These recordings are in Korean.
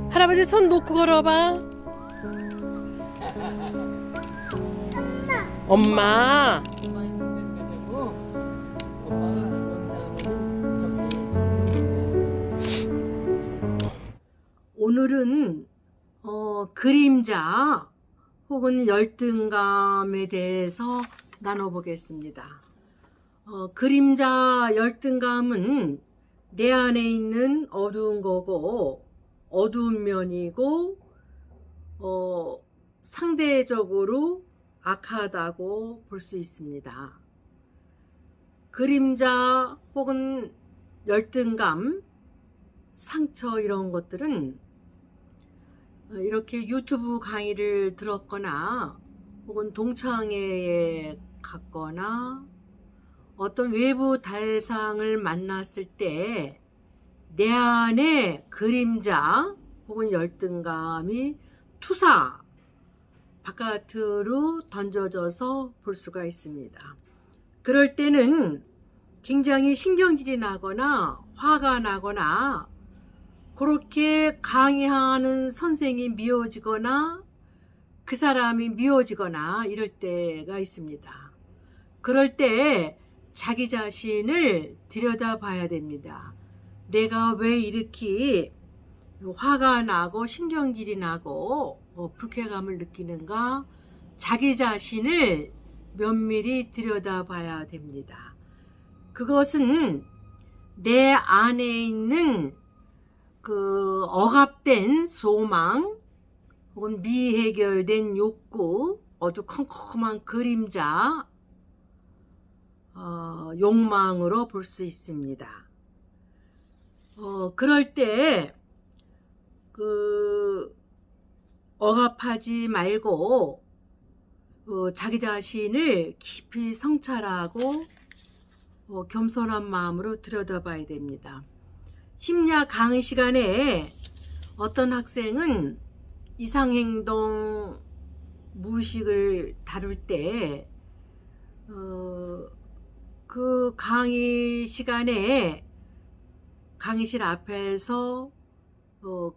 할아버지 손 놓고 걸어봐. 엄마. 오늘은 그림자 혹은 열등감에 대해서 나눠보겠습니다. 그림자 열등감은 내 안에 있는 어두운 거고, 어두운 면이고, 상대적으로 악하다고 볼 수 있습니다. 그림자 혹은 열등감, 상처 이런 것들은 이렇게 유튜브 강의를 들었거나 혹은 동창회에 갔거나 어떤 외부 대상을 만났을 때 내 안에 그림자 혹은 열등감이 투사 바깥으로 던져져서 볼 수가 있습니다. 그럴 때는 굉장히 신경질이 나거나 화가 나거나 그렇게 강의하는 선생이 미워지거나 그 사람이 미워지거나 이럴 때가 있습니다. 그럴 때 자기 자신을 들여다봐야 됩니다. 내가 왜 이렇게 화가 나고 신경질이 나고 불쾌감을 느끼는가, 자기 자신을 면밀히 들여다봐야 됩니다. 그것은 내 안에 있는 그 억압된 소망 혹은 미해결된 욕구, 어두컴컴한 그림자, 욕망으로 볼 수 있습니다. 그럴 때 억압하지 말고 자기 자신을 깊이 성찰하고 겸손한 마음으로 들여다봐야 됩니다. 심리학 강의 시간에 어떤 학생은 이상행동 무의식을 다룰 때 그 강의 시간에 강의실 앞에서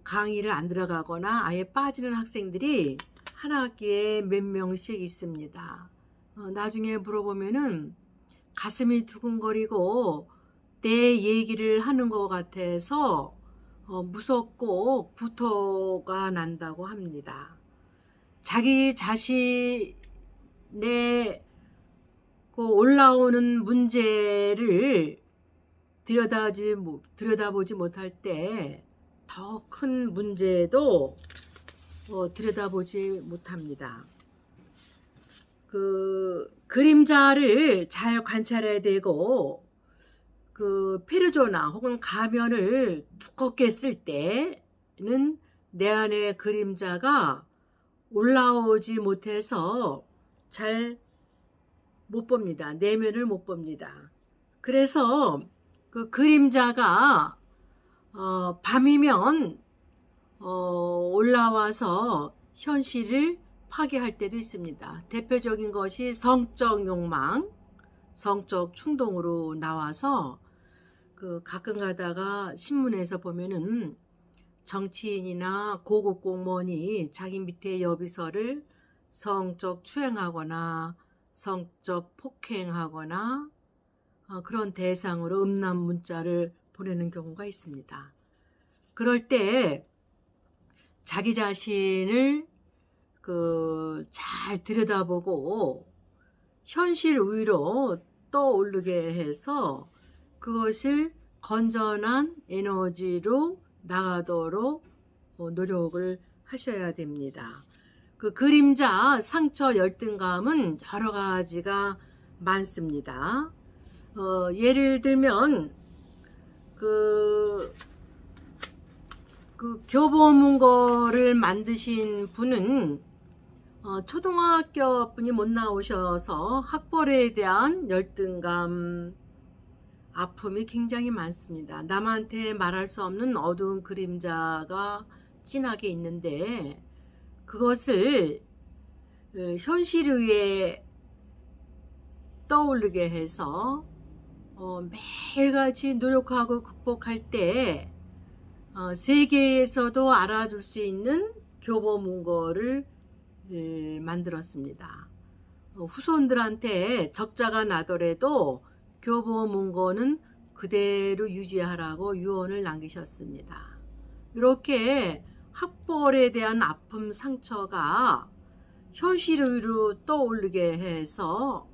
강의를 안 들어가거나 아예 빠지는 학생들이 한 학기에 몇 명씩 있습니다. 나중에 물어보면은 가슴이 두근거리고 내 얘기를 하는 것 같아서 무섭고 구토가 난다고 합니다. 자기 자신의 그 올라오는 문제를 들여다보지 못할 때 더 큰 문제도 들여다보지 못합니다. 그 그림자를 잘 관찰해야 되고, 그 페르소나 혹은 가면을 두껍게 쓸 때는 내 안에 그림자가 올라오지 못해서 잘 못 봅니다. 내면을 못 봅니다. 그래서 그 그림자가 밤이면 올라와서 현실을 파괴할 때도 있습니다. 대표적인 것이 성적 욕망, 성적 충동으로 나와서 가끔 가다가 신문에서 보면은 정치인이나 고급 공무원이 자기 밑에 여비서를 성적 추행하거나 성적 폭행하거나 그런 대상으로 음란 문자를 보내는 경우가 있습니다. 그럴 때 자기 자신을 잘 들여다보고 현실 위로 떠오르게 해서 그것을 건전한 에너지로 나가도록 노력을 하셔야 됩니다. 그 그림자, 상처, 열등감은 여러 가지가 많습니다. 예를 들면 그 교보문고를 만드신 분은 초등학교 분이 못 나오셔서 학벌에 대한 열등감, 아픔이 굉장히 많습니다. 남한테 말할 수 없는 어두운 그림자가 진하게 있는데 그것을 현실 위에 떠오르게 해서 매일같이 노력하고 극복할 때 세계에서도 알아줄 수 있는 교보문고를 만들었습니다. 후손들한테 적자가 나더라도 교보문고는 그대로 유지하라고 유언을 남기셨습니다. 이렇게 학벌에 대한 아픔, 상처가 현실으로 떠오르게 해서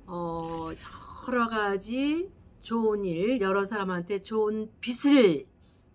여러 가지 좋은 일, 여러 사람한테 좋은 빛을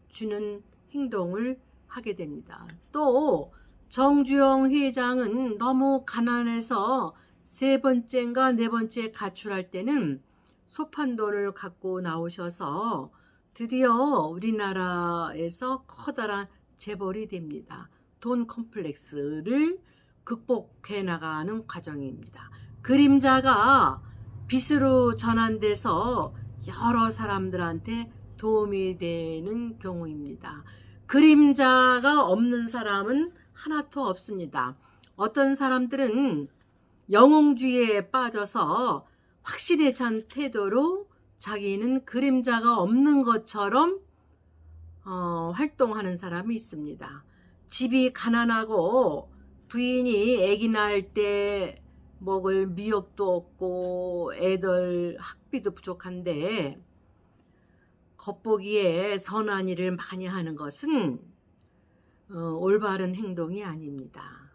주는 행동을 하게 됩니다. 또 정주영 회장은 너무 가난해서 세 번째인가 네 번째 가출할 때는 소판돈을 갖고 나오셔서 드디어 우리나라에서 커다란 재벌이 됩니다. 돈 컴플렉스를 극복해 나가는 과정입니다. 그림자가 빛으로 전환돼서 여러 사람들한테 도움이 되는 경우입니다. 그림자가 없는 사람은 하나도 없습니다. 어떤 사람들은 영웅주의에 빠져서 확신에 찬 태도로 자기는 그림자가 없는 것처럼 활동하는 사람이 있습니다. 집이 가난하고 부인이 아기 낳을 때 먹을 미역도 없고 애들 학비도 부족한데 겉보기에 선한 일을 많이 하는 것은 올바른 행동이 아닙니다.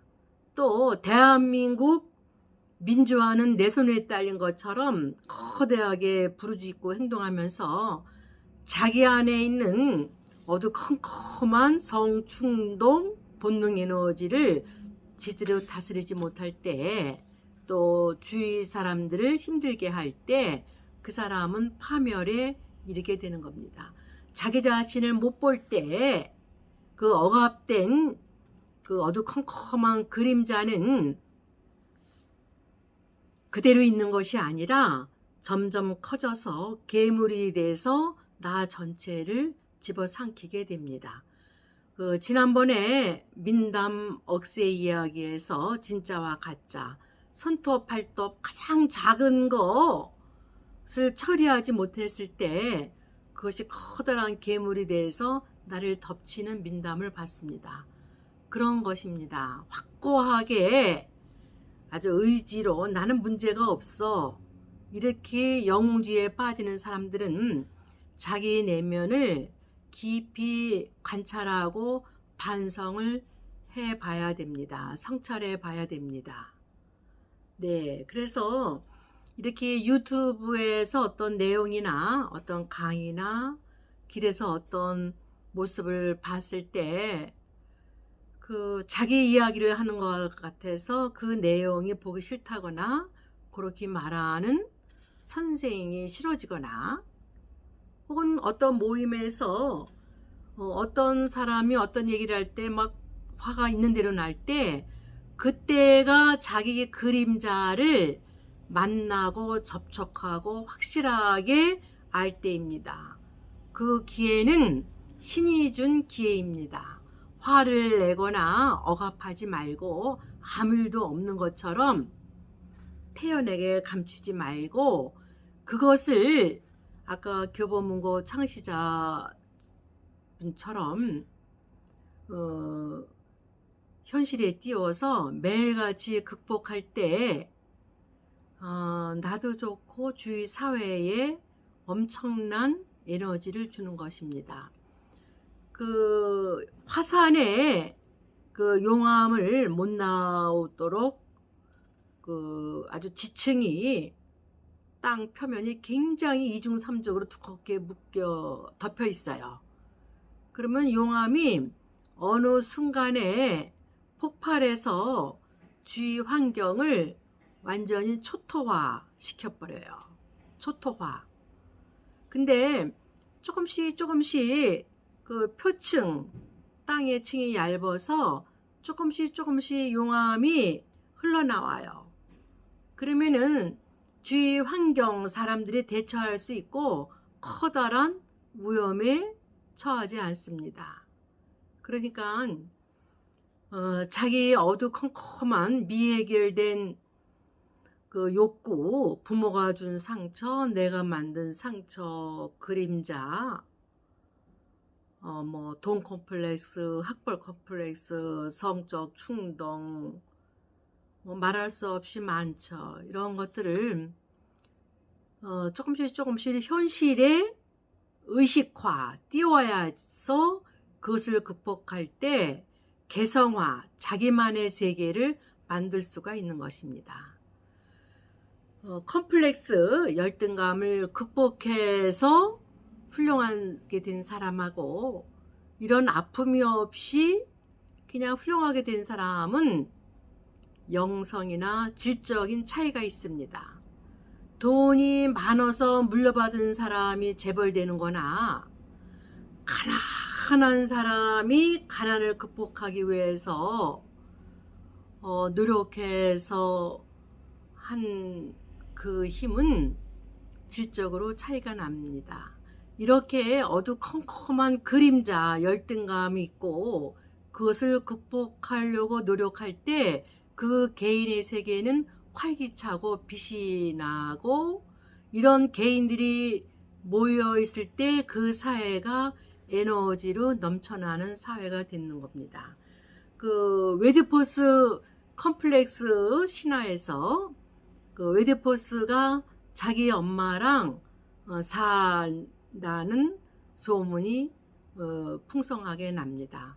또 대한민국 민주화는 내 손에 딸린 것처럼 거대하게 부르짖고 행동하면서 자기 안에 있는 어두컴컴한 성충동 본능 에너지를 제대로 다스리지 못할 때, 또 주위 사람들을 힘들게 할 때 그 사람은 파멸에 이르게 되는 겁니다. 자기 자신을 못 볼 때 그 억압된 그 어두컴컴한 그림자는 그대로 있는 것이 아니라 점점 커져서 괴물이 돼서 나 전체를 집어삼키게 됩니다. 지난번에 민담 억새 이야기에서 진짜와 가짜, 손톱, 발톱 가장 작은 것을 처리하지 못했을 때 그것이 커다란 괴물이 돼서 나를 덮치는 민담을 받습니다. 그런 것입니다. 확고하게 아주 의지로 나는 문제가 없어, 이렇게 영웅주의에 빠지는 사람들은 자기 내면을 깊이 관찰하고 반성을 해봐야 됩니다. 성찰해 봐야 됩니다. 네, 그래서 이렇게 유튜브에서 어떤 내용이나 어떤 강의나 길에서 어떤 모습을 봤을 때 자기 이야기를 하는 것 같아서 그 내용이 보기 싫다거나 그렇게 말하는 선생이 싫어지거나, 혹은 어떤 모임에서 어떤 사람이 어떤 얘기를 할 때 막 화가 있는 대로 날 때, 그때가 자기의 그림자를 만나고 접촉하고 확실하게 알 때입니다. 그 기회는 신이 준 기회입니다. 화를 내거나 억압하지 말고 아무 일도 없는 것처럼 태연하게 감추지 말고 그것을 아까 교보문고 창시자분처럼 현실에 띄워서 매일같이 극복할 때 나도 좋고 주위 사회에 엄청난 에너지를 주는 것입니다. 그 화산에 그 용암을 못 나오도록 아주 지층이 땅 표면이 굉장히 이중삼적으로 두껍게 덮여 있어요. 그러면 용암이 어느 순간에 폭발해서 주위 환경을 완전히 초토화 시켜버려요. 초토화. 근데 조금씩 그 표층, 땅의 층이 얇아서 조금씩 용암이 흘러나와요. 그러면은 주위 환경 사람들이 대처할 수 있고 커다란 위험에 처하지 않습니다. 그러니까 자기 어두컴컴한 미해결된 그 욕구, 부모가 준 상처, 내가 만든 상처, 그림자, 뭐 돈 콤플렉스, 학벌 콤플렉스, 성적 충동, 뭐 말할 수 없이 많죠. 이런 것들을 조금씩 현실에 의식화 띄워야서 그것을 극복할 때 개성화, 자기만의 세계를 만들 수가 있는 것입니다. 컴플렉스, 열등감을 극복해서 훌륭하게 된 사람하고 이런 아픔이 없이 그냥 훌륭하게 된 사람은 영성이나 질적인 차이가 있습니다. 돈이 많아서 물려받은 사람이 재벌되는 거나 가난한 사람이 가난을 극복하기 위해서 노력해서 한 그 힘은 질적으로 차이가 납니다. 이렇게 어두컴컴한 그림자, 열등감이 있고 그것을 극복하려고 노력할 때 그 개인의 세계는 활기차고 빛이 나고 이런 개인들이 모여 있을 때 그 사회가 에너지로 넘쳐나는 사회가 되는 겁니다. 그 웨디포스 컴플렉스 신화에서 그 웨디포스가 자기 엄마랑 산다는 소문이 풍성하게 납니다.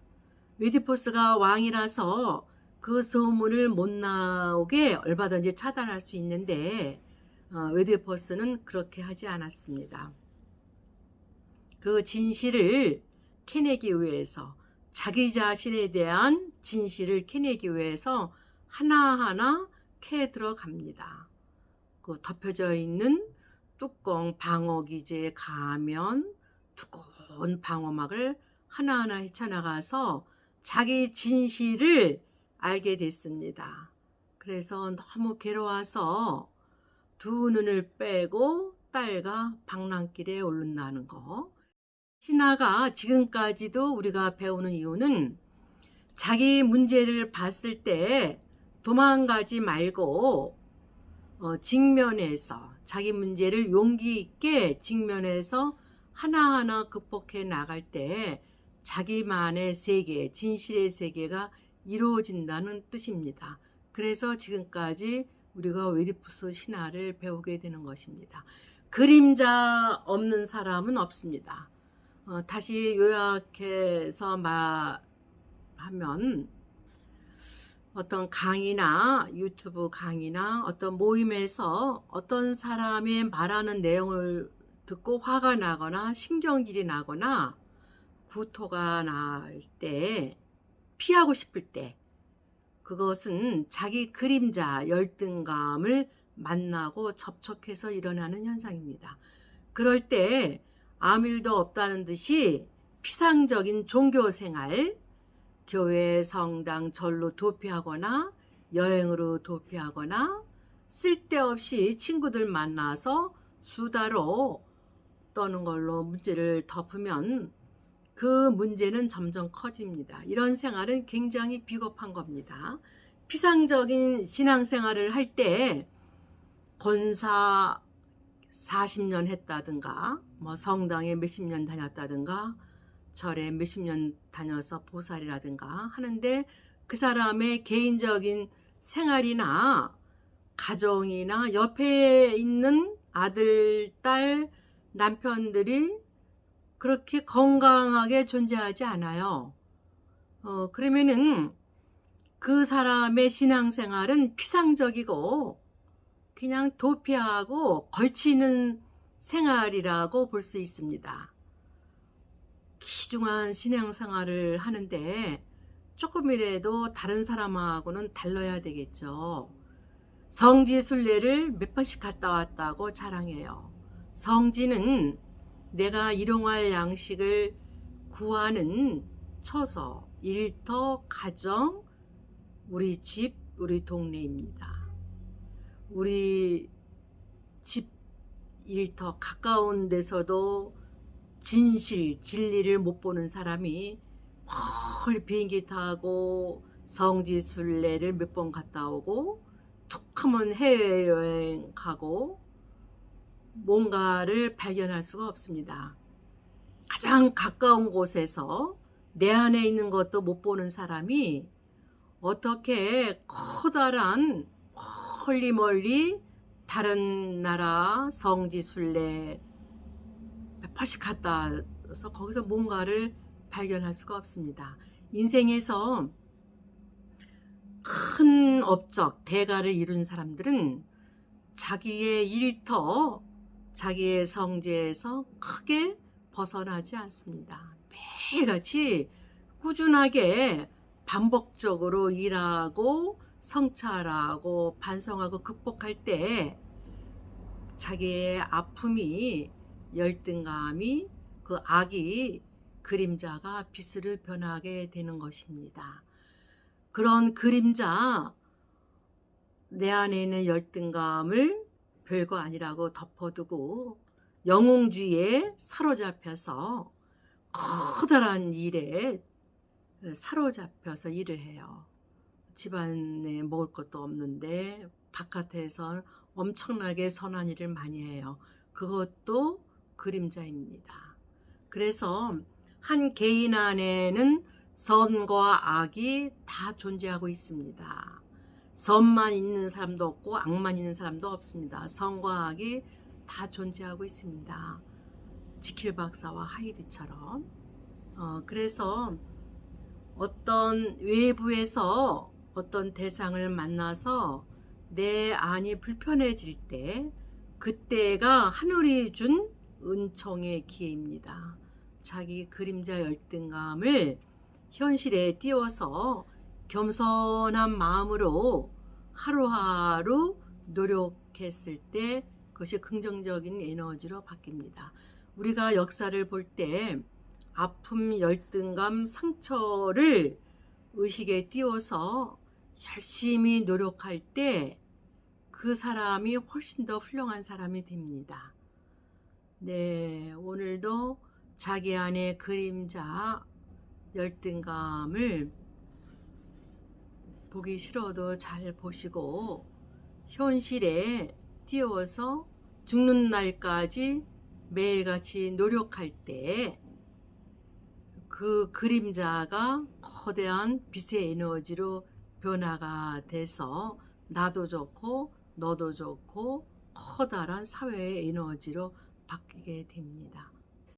웨디포스가 왕이라서 그 소문을 못 나오게 얼마든지 차단할 수 있는데 웨디포스는 그렇게 하지 않았습니다. 그 진실을 캐내기 위해서 자기 자신에 대한 진실을 캐내기 위해서 하나하나 캐 들어갑니다. 그 덮여져 있는 뚜껑, 방어기제, 가면, 두꺼운 방어막을 하나하나 헤쳐나가서 자기 진실을 알게 됐습니다. 그래서 너무 괴로워서 두 눈을 빼고 딸과 방랑길에 오른다는 거. 신화가 지금까지도 우리가 배우는 이유는 자기 문제를 봤을 때 도망가지 말고 직면해서 자기 문제를 용기 있게 직면해서 하나하나 극복해 나갈 때 자기만의 세계, 진실의 세계가 이루어진다는 뜻입니다. 그래서 지금까지 우리가 웨디푸스 신화를 배우게 되는 것입니다. 그림자 없는 사람은 없습니다. 다시 요약해서 말하면 어떤 강의나 유튜브 강의나 어떤 모임에서 어떤 사람의 말하는 내용을 듣고 화가 나거나 신경질이 나거나 구토가 날 때, 피하고 싶을 때 그것은 자기 그림자, 열등감을 만나고 접촉해서 일어나는 현상입니다. 그럴 때 아무 일도 없다는 듯이 피상적인 종교생활, 교회, 성당, 절로 도피하거나 여행으로 도피하거나 쓸데없이 친구들 만나서 수다로 떠는 걸로 문제를 덮으면 그 문제는 점점 커집니다. 이런 생활은 굉장히 비겁한 겁니다. 피상적인 신앙생활을 할 때 권사 40년 했다든가 뭐 성당에 몇십 년 다녔다든가 절에 몇십 년 다녀서 보살이라든가 하는데 그 사람의 개인적인 생활이나 가정이나 옆에 있는 아들, 딸, 남편들이 그렇게 건강하게 존재하지 않아요. 그러면은 그 사람의 신앙생활은 피상적이고 그냥 도피하고 걸치는 생활이라고 볼 수 있습니다. 귀중한 신앙생활을 하는데 조금이라도 다른 사람하고는 달라야 되겠죠. 성지순례를 몇 번씩 갔다 왔다고 자랑해요. 성지는 내가 일용할 양식을 구하는 처소, 일터, 가정, 우리 집, 우리 동네입니다. 우리 집, 일터 가까운 데서도 진실, 진리를 못 보는 사람이 멀리 비행기 타고 성지순례를 몇 번 갔다 오고 툭 하면 해외여행 가고 뭔가를 발견할 수가 없습니다. 가장 가까운 곳에서 내 안에 있는 것도 못 보는 사람이 어떻게 커다란 멀리 멀리 다른 나라 성지 순례 몇 번씩 갔다 와서 거기서 뭔가를 발견할 수가 없습니다. 인생에서 큰 업적, 대가를 이룬 사람들은 자기의 일터, 자기의 성지에서 크게 벗어나지 않습니다. 매일같이 꾸준하게 반복적으로 일하고 성찰하고 반성하고 극복할 때 자기의 아픔이, 열등감이, 그 악이 그림자가 빛으로 변하게 되는 것입니다. 그런 그림자, 내 안에 있는 열등감을 별거 아니라고 덮어두고 영웅주의에 사로잡혀서 커다란 일에 사로잡혀서 일을 해요. 집안에 먹을 것도 없는데 바깥에서 엄청나게 선한 일을 많이 해요. 그것도 그림자입니다. 그래서 한 개인 안에는 선과 악이 다 존재하고 있습니다. 선만 있는 사람도 없고 악만 있는 사람도 없습니다. 선과 악이 다 존재하고 있습니다. 지킬 박사와 하이드처럼. 그래서 어떤 외부에서 어떤 대상을 만나서 내 안이 불편해질 때 그때가 하늘이 준 은총의 기회입니다. 자기 그림자 열등감을 현실에 띄워서 겸손한 마음으로 하루하루 노력했을 때 그것이 긍정적인 에너지로 바뀝니다. 우리가 역사를 볼 때 아픔, 열등감, 상처를 의식에 띄워서 열심히 노력할 때 그 사람이 훨씬 더 훌륭한 사람이 됩니다. 네, 오늘도 자기 안의 그림자, 열등감을 보기 싫어도 잘 보시고 현실에 띄워서 죽는 날까지 매일같이 노력할 때 그 그림자가 거대한 빛의 에너지로 변화가 돼서 나도 좋고 너도 좋고 커다란 사회의 에너지로 바뀌게 됩니다.